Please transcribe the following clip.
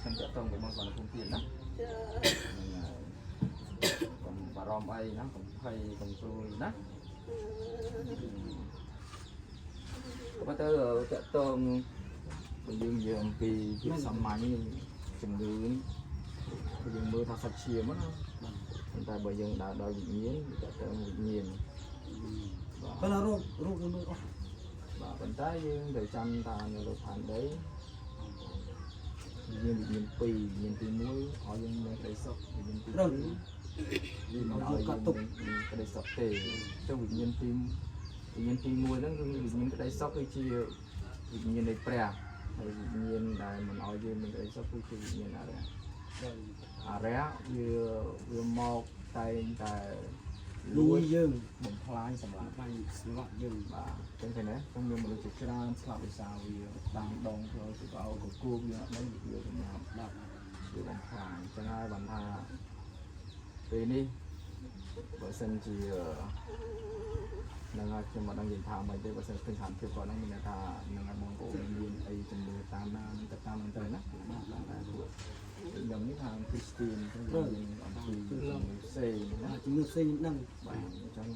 ខ្ញុំចាក់តងជាមួយបងខ្ញុំទៀតណាកុំបារម្ភអីណាកុំភ័យកុំព្រួយណាបើទៅចាក់តងបើយើងអំពីភាពសាមញ្ញជំងឺយើងមើលថាសាច់ឈាមណាប៉ុន្តែបើយើងដើរដល់វិញ្ញាណចាក់តងវិញ្ញាណប៉ុន្តែរោគយើងមើលអស់បាទប៉ុន្តែយើងត្រូវចាំថានៅលើផែនដីយើងវិញ្ញាណ2វិញ្ញាណទី1ឲ្យយើងមានក្តីសុខវិញ្ញាណទី2យើងឲ្យយើងក្តីសុខទេទៅវិញ្ញាណទី1ហ្នឹងគឺវិញ្ញាណក្តីសុខគឺជាវិញ្ញាណនៃព្រះហើយវិញ្ញាណដែលមិនឲ្យយើងមានក្តីសុខគឺជាវិញ្ញាណអារះវាមកតែងតែលួចយើងបំផ្លាញសម្រាប់យើងបាទចឹងឃើញទេខ្ញុំមានមនុស្សជាច្រើនស្លាប់ដោយសារវាតាមដងធ្វើទៅឲ្យកគួរវាអត់ដឹងវាសម្រាប់បាទវាបំផ្លាញចឹងហើយបានថាពេលនេះបើសិនជានឹងឲ្យខ្ញុំមិនដឹងនិយាយថាមិនទេបើសិនឃើញស្ថានភាពគាត់ហ្នឹងមានថានឹងឲ្យបងប្អូនមានអីជំនឿតាមណានឹងទៅតាមហ្នឹងទៅណាបាទតែខ្ញុំនេះថាគ្រីស្ទានគឺអំពីជំនឿផ្សេងណាជំនឿផ្សេងហ្នឹងបាទអញ្ចឹង